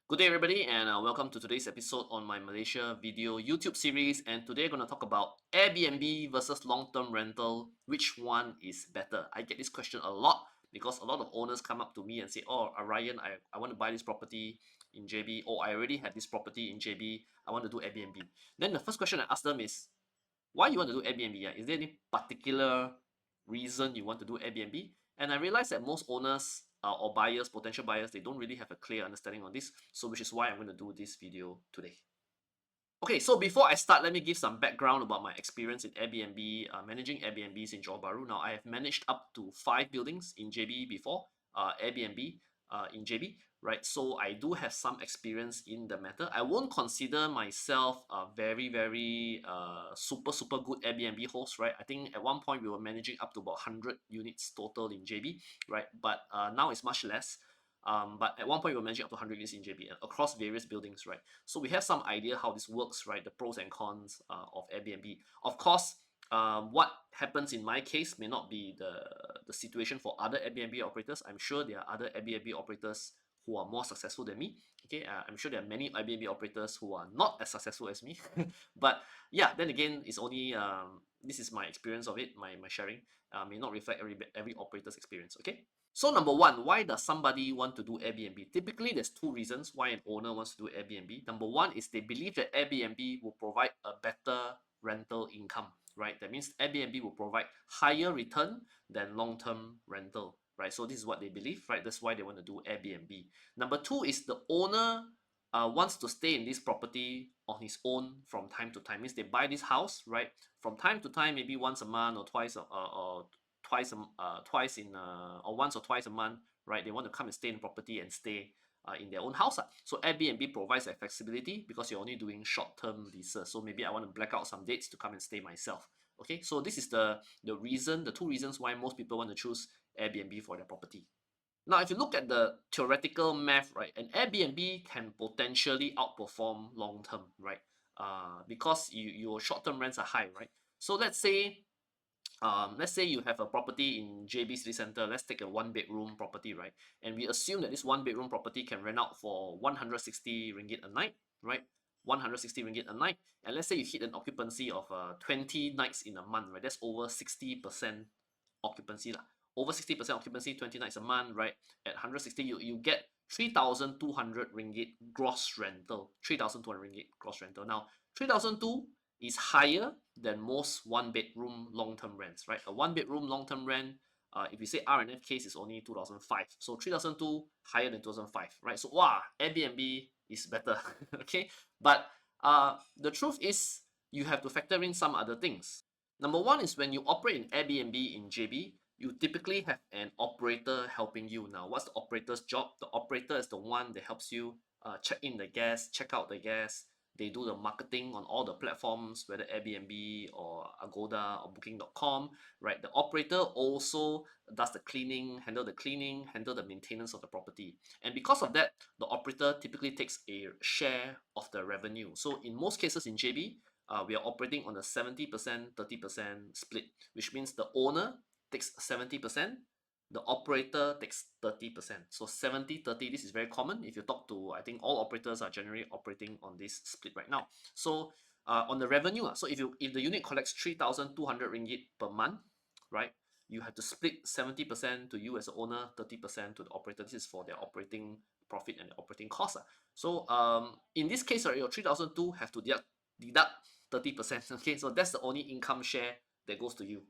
Good day, everybody, and welcome to today's episode on my Malaysia video YouTube series. And today, I'm going to talk about Airbnb versus long-term rental. Which one is better? I get this question a lot because a lot of owners come up to me and say, "Oh, Ryan, I want to buy this property in JB. Oh, I already had this property in JB. I want to do Airbnb." Then the first question I ask them is, "Why you want to do Airbnb? Is there any particular reason you want to do Airbnb?" And I realize that most owners or buyers, potential buyers, they don't really have a clear understanding on this. So which is why I'm going to do this video today. Okay, so before I start, let me give some background about my experience in Airbnb, managing Airbnbs in Johor Bahru. Now, I have managed up to 5 buildings in JB before, Airbnb in JB, right? So I do have some experience in the matter. I won't consider myself a very super good Airbnb host, right? I think at one point we were managing up to about 100 units total in JB, right? But now it's much less. But at one point we were managing up to 100 units in JB across various buildings, right? So we have some idea how this works, right? The pros and cons of Airbnb. Of course, what happens in my case may not be the situation for other Airbnb operators. I'm sure there are other Airbnb operators who are more successful than me. Okay, I'm sure there are many Airbnb operators who are not as successful as me. But yeah, then again, it's only this is my experience of it, my sharing. May not reflect every operator's experience. Okay. So number one, why does somebody want to do Airbnb? Typically, there's two reasons why an owner wants to do Airbnb. Number one is they believe that Airbnb will provide a better rental income, right? That means Airbnb will provide higher return than long-term rental, right? So this is what they believe, right? That's why they want to do Airbnb. Number two is the owner wants to stay in this property on his own from time to time. Means they buy this house, right? From time to time, maybe once a month or twice in or once or twice a month, right? They want to come and stay in the property and stay in their own house. So Airbnb provides that flexibility because you're only doing short-term leases. So maybe I want to black out some dates to come and stay myself. Okay, so this is the two reasons why most people want to choose Airbnb for their property. Now, if you look at the theoretical math, right, an Airbnb can potentially outperform long term, right? Because your short term rents are high, right? So let's say you have a property in JB City Center. Let's take a one bedroom property, right? And we assume that this one bedroom property can rent out for 160 ringgit a night, right? 160 ringgit a night. And let's say you hit an occupancy of 20 nights in a month, right? That's over 60% occupancy lah. Over 60% occupancy, 20 nights a month, right? At 160, you get 3,200 ringgit gross rental. 3,200 ringgit gross rental. Now, 3,200 is higher than most one bedroom long-term rents, right? A one bedroom long-term rent, if you say R&F case is only 2005. So 3002 higher than 2005, right? So wow, Airbnb is better. Okay. But the truth is you have to factor in some other things. Number one is when you operate in Airbnb in JB, you typically have an operator helping you. Now, what's the operator's job? The operator is the one that helps you check in the guests, check out the guests. They do the marketing on all the platforms, whether Airbnb or Agoda or Booking.com, right? The operator also does the cleaning, handle the maintenance of the property. And because of that, the operator typically takes a share of the revenue. So in most cases in JB, we are operating on a 70%, 30% split, which means the owner takes 70%, the operator takes 30%. So 70-30, this is very common. If you talk to, I think all operators are generally operating on this split right now. So on the revenue, so if the unit collects 3,200 ringgit per month, right, you have to split 70% to you as the owner, 30% to the operator. This is for their operating profit and operating costs. So in this case, right, your 3,200 have to deduct 30%. Okay, so that's the only income share that goes to you,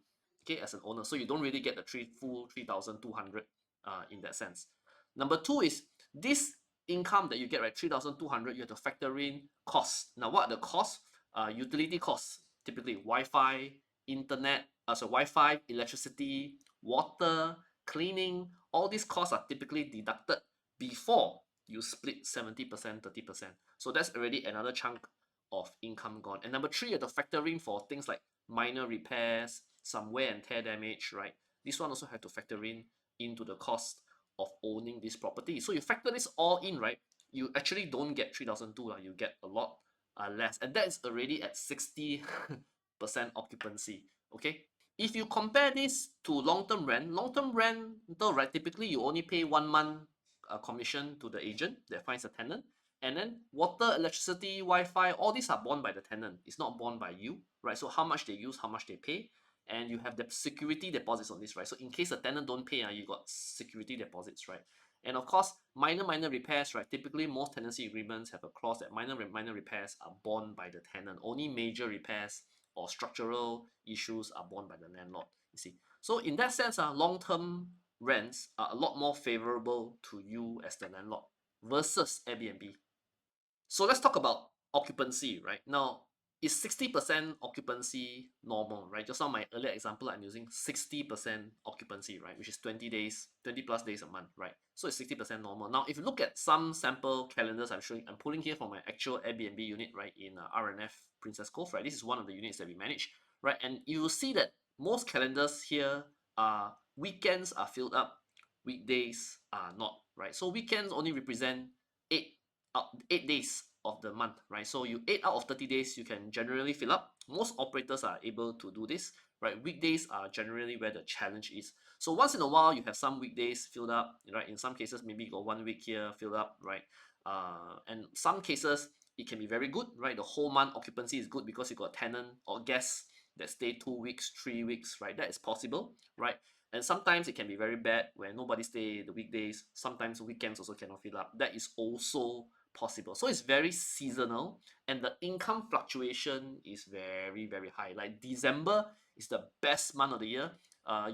okay, as an owner. So you don't really get the full 3,200 in that sense. Number two is this income that you get, right? 3,200, you have to factor in costs. Now, what are the costs? Utility costs, typically Wi-Fi, internet, so Wi-Fi, electricity, water, cleaning. All these costs are typically deducted before you split 70%, 30%. So that's already another chunk of income gone. And number three, you have to factor in for things like minor repairs, some wear and tear damage, right? This one also have to factor in into the cost of owning this property. So you factor this all in, right? You actually don't get 3,200, you get a lot less. And that is already at 60% occupancy, okay? If you compare this to long-term rental, right, typically you only pay 1 month commission to the agent that finds a tenant. And then water, electricity, Wi-Fi, all these are borne by the tenant. It's not borne by you, right? So how much they use, how much they pay, and you have the security deposits on this, right? So in case the tenant don't pay, you got security deposits, right? And of course, minor repairs, right? Typically, most tenancy agreements have a clause that minor repairs are borne by the tenant. Only major repairs or structural issues are borne by the landlord. You see, so in that sense, long-term rents are a lot more favorable to you as the landlord versus Airbnb. So let's talk about occupancy, right? Now, is 60% occupancy normal, right? Just on my earlier example, I'm using 60% occupancy, right? Which is 20 days, 20 plus days a month, right? So it's 60% normal. Now, if you look at some sample calendars I'm pulling here from my actual Airbnb unit, right, in RNF Princess Cove, right? This is one of the units that we manage, right? And you will see that most calendars here are weekends are filled up, weekdays are not, right? So weekends only represent 8 8 days of the month, right? So you 8 out of 30 days you can generally fill up. Most operators are able to do this, right? Weekdays are generally where the challenge is. So once in a while you have some weekdays filled up, right? In some cases maybe you got 1 week here filled up, right? And some cases it can be very good, right? The whole month occupancy is good because you got tenant or guests that stay 2 weeks, 3 weeks, right? That is possible, right? And sometimes it can be very bad when nobody stay the weekdays. Sometimes weekends also cannot fill up. That is also possible. So it's very seasonal, and the income fluctuation is very high. Like December is the best month of the year.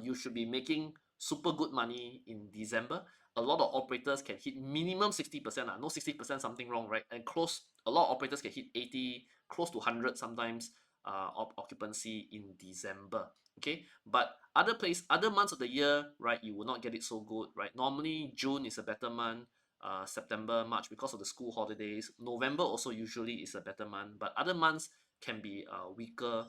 You should be making super good money in December. A lot of operators can hit minimum 60%. No 60% something wrong, right? And close, a lot of operators can hit 80, close to 100 sometimes of occupancy in December. Okay, but other months of the year, right, you will not get it so good, right? Normally June is a better month, September, March, because of the school holidays. November also usually is a better month, but other months can be weaker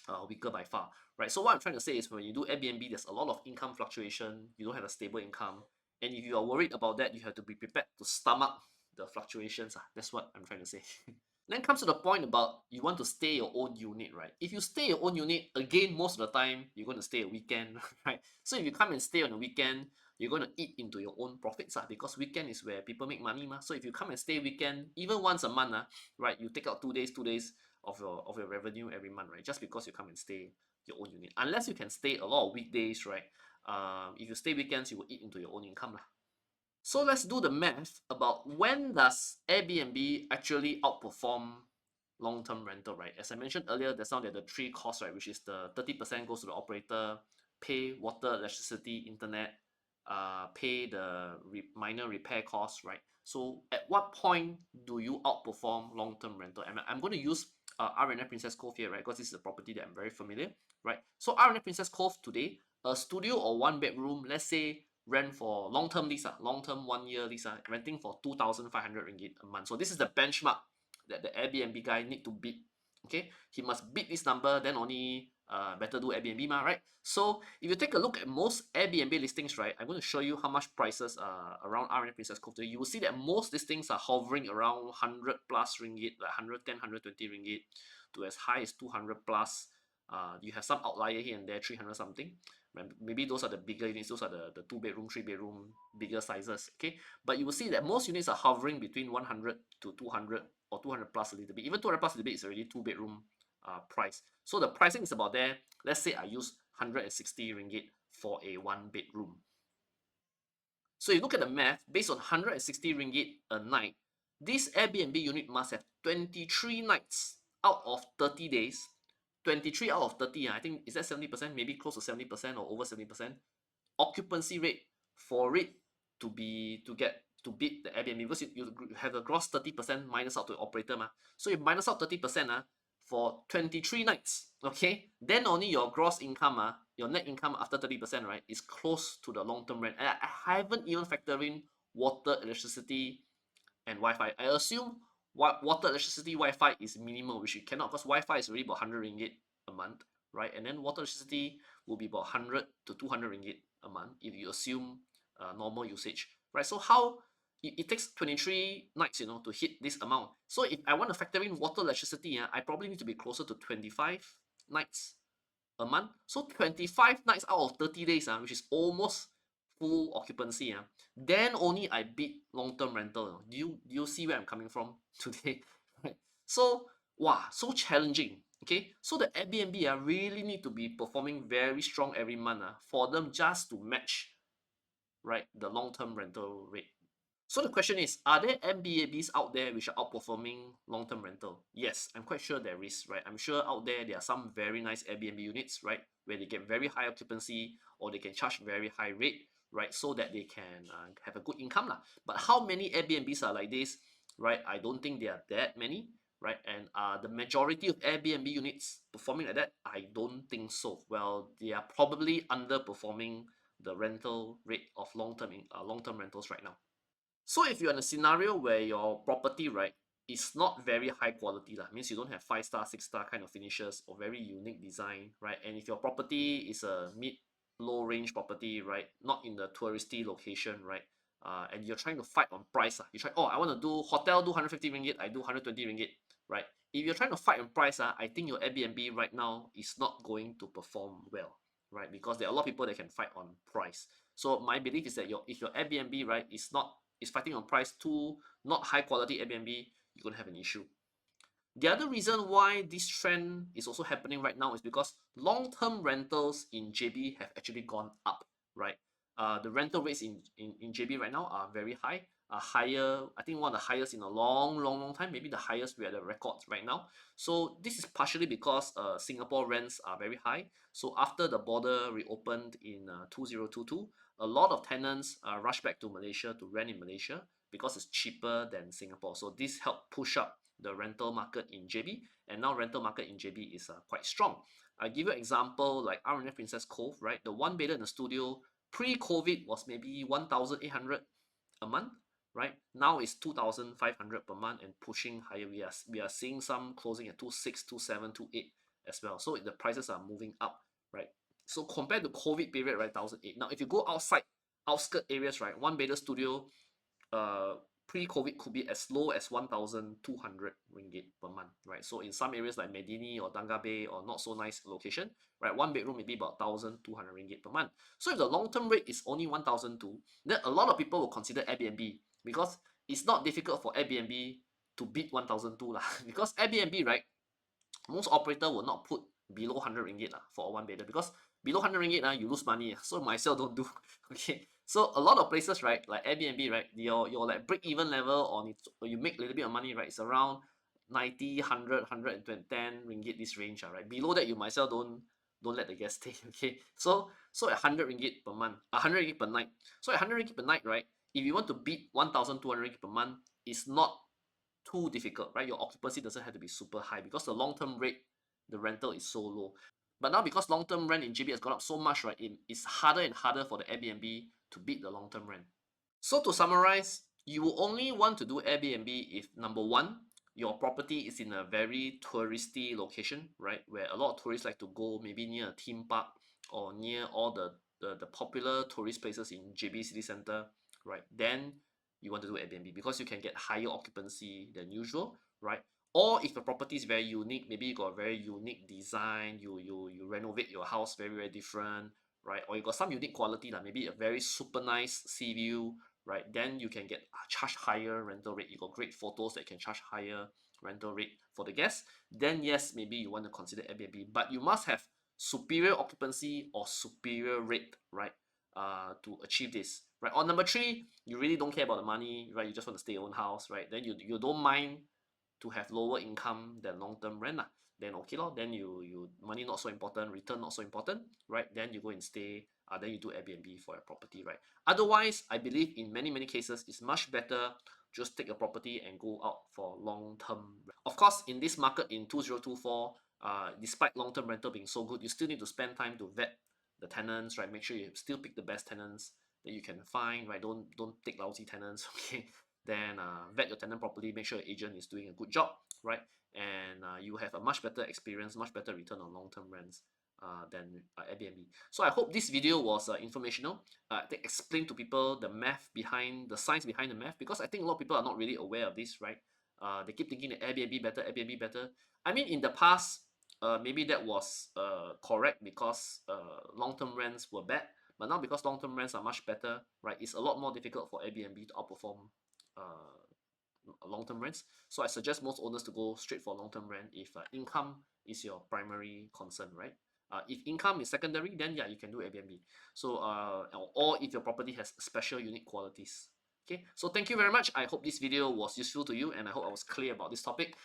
by far, right? So what I'm trying to say is when you do Airbnb, there's a lot of income fluctuation. You don't have a stable income, and if you are worried about that, you have to be prepared to stomach the fluctuations. That's what I'm trying to say. Then comes to the point about you want to stay your own unit, right? If you stay your own unit, again, most of the time you're going to stay a weekend, right? So if you come and stay on a weekend, you're going to eat into your own profits, because weekend is where people make money, So if you come and stay weekend, even once a month, right, you take out 2 days of your revenue every month, right? Just because you come and stay your own unit, unless you can stay a lot of weekdays, right? If you stay weekends, you will eat into your own income, lah. So let's do the math about when does Airbnb actually outperform long-term rental, right? As I mentioned earlier, there's now the three costs, right? Which is the 30% goes to the operator, pay water, electricity, internet, pay the minor repair costs, right? So at what point do you outperform long-term rental? And I'm going to use RNF Princess Cove here, right? Because this is a property that I'm very familiar, right? So RNF Princess Cove today, a studio or one bedroom, let's say rent for long-term lease, long-term 1 year lease, renting for 2,500 ringgit a month. So this is the benchmark that the Airbnb guy need to beat. Okay, he must beat this number, then only better do Airbnb, right? So if you take a look at most Airbnb listings, right, I'm going to show you how much prices around RN Princess Cove. You will see that most listings are hovering around 100 plus ringgit, like 110, 120 ringgit, to as high as 200 plus. You have some outlier here and there, 300 something. Maybe those are the bigger units, those are the 2 bedroom, 3 bedroom, bigger sizes. Okay, but you will see that most units are hovering between 100 to 200 or 200 plus a little bit. Even 200 plus a little bit is already 2 bedroom price. So the pricing is about there. Let's say I use 160 ringgit for a 1 bedroom. So you look at the math, based on 160 ringgit a night, this Airbnb unit must have 23 nights out of 30 days. 23 out of 30, I think, is that 70%? Maybe close to 70% or over 70% occupancy rate for it to beat the Airbnb, because you have a gross 30% minus out to the operator. So you minus out 30% for 23 nights, okay? Then only your gross income, your net income after 30%, right, is close to the long-term rent. And I haven't even factored in water, electricity, and Wi-Fi. I assume water, electricity, Wi-Fi is minimal, which you cannot, because Wi-Fi is already about 100 ringgit a month, right? And then water, electricity will be about 100 to 200 ringgit a month if you assume normal usage, right? So how it takes 23 nights, to hit this amount. So if I want to factor in water, electricity, I probably need to be closer to 25 nights a month. So 25 nights out of 30 days, which is almost full occupancy, then only I bid long-term rental. Do you see where I'm coming from today? Right. So wow, so challenging. Okay, so the Airbnb really need to be performing very strong every month for them just to match, right, the long-term rental rate. So the question is, are there Airbnbs out there which are outperforming long-term rental? Yes, I'm quite sure there is, right? I'm sure out there are some very nice Airbnb units, right, where they get very high occupancy or they can charge very high rate, right, so that they can have a good income lah. But how many Airbnbs are like this, right? I don't think there are that many, right? And the majority of Airbnb units performing like that? I don't think so. Well, they are probably underperforming the rental rate of long-term rentals right now. So if you're in a scenario where your property, right, is not very high quality, lah, means you don't have 5 star, 6 star kind of finishes or very unique design, right? And if your property is a mid low range property, right, not in the touristy location, right, and you're trying to fight on price, you try, oh, I want to do hotel, do 150 ringgit, I do 120 ringgit, right? If you're trying to fight on price, I think your Airbnb right now is not going to perform well, right? Because there are a lot of people that can fight on price. So my belief is that if your Airbnb, right, is fighting on price to not high quality Airbnb, you're going to have an issue. The other reason why this trend is also happening right now is because long-term rentals in JB have actually gone up, right? The rental rates in JB right now are very high, are higher, I think one of the highest in a long, long, long time, maybe the highest we are the records right now. So this is partially because Singapore rents are very high. So after the border reopened in 2022, a lot of tenants rush back to Malaysia to rent in Malaysia because it's cheaper than Singapore. So this helped push up the rental market in JB, and now rental market in JB is quite strong. I give you an example like R&F Princess Cove, right? The one bedder in the studio pre-COVID was maybe 1,800 a month, right? Now it's 2,500 per month and pushing higher. We are seeing some closing at 2,600, 2,700, 2,800 as well. So the prices are moving up, right? So compared to COVID period, right, 1,800. Now if you go outside outskirt areas, right, one bedder studio uh, pre-COVID could be as low as 1,200 ringgit per month, right? So in some areas like Medini or Tangga Bay or not so nice location, right, one bedroom maybe about 1,200 ringgit per month. So if the long-term rate is only 1,200, then a lot of people will consider Airbnb because it's not difficult for Airbnb to beat 1,200 lah. Because Airbnb, right, most operator will not put below 100 ringgit for a one bedder because below 100 ringgit you lose money, so myself don't do. Okay, so a lot of places, right, like Airbnb, right, your like break even level on it, you make a little bit of money, right, it's around 90, 100, 110 ringgit, this range, right. Below that you myself don't let the guests stay. Okay, so at 100 ringgit per month, 100 ringgit per night, so at 100 ringgit per night, right, if you want to beat 1,200 ringgit per month, it's not too difficult, right? Your occupancy doesn't have to be super high because the long-term rate, the rental is so low. But now because long-term rent in JB has gone up so much, right, it's harder and harder for the Airbnb to beat the long-term rent. So to summarize, you will only want to do Airbnb if number one, your property is in a very touristy location, right? Where a lot of tourists like to go, maybe near a theme park or near all the popular tourist places in JB city center, right? Then you want to do Airbnb because you can get higher occupancy than usual, right? Or if the property is very unique, maybe you got a very unique design, you renovate your house very, very different, right? Or you got some unique quality, like maybe a very super nice sea view, right? Then you can get charge higher rental rate. You got great photos that can charge higher rental rate for the guests. Then yes, maybe you want to consider Airbnb, but you must have superior occupancy or superior rate, right? To achieve this, right? Or number three, you really don't care about the money, right? You just want to stay in your own house, right? Then you don't mind to have lower income than long-term rent, then okay lor, then you money not so important, return not so important, right? Then you go and stay, then you do Airbnb for your property, right? Otherwise, I believe in many, many cases, it's much better just take a property and go out for long-term. Of course, in this market in 2024, despite long-term rental being so good, you still need to spend time to vet the tenants, right? Make sure you still pick the best tenants that you can find, right? Don't take lousy tenants. Okay, then vet your tenant properly, make sure your agent is doing a good job, right? And you have a much better experience, much better return on long-term rents than Airbnb. So I hope this video was informational. They explain to people the math behind the science behind the math, because I think a lot of people are not really aware of this, right? They keep thinking that Airbnb better, Airbnb better. I mean, in the past, maybe that was correct because long-term rents were bad. But now because long-term rents are much better, right, it's a lot more difficult for Airbnb to outperform long-term rents. So I suggest most owners to go straight for long-term rent if income is your primary concern, right? If income is secondary, then yeah, you can do Airbnb. So or if your property has special unique qualities. Okay, so thank you very much. I hope this video was useful to you, and I hope I was clear about this topic.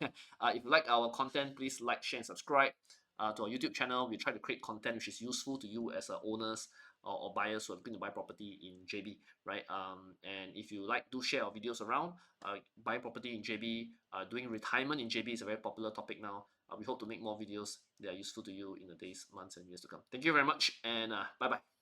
If you like our content, please like, share, and subscribe to our YouTube channel. We try to create content which is useful to you as owners or buyers who are looking to buy property in JB, right? And if you like, do share our videos around. Buying property in JB, doing retirement in JB is a very popular topic now. We hope to make more videos that are useful to you in the days, months, and years to come. Thank you very much, and bye bye.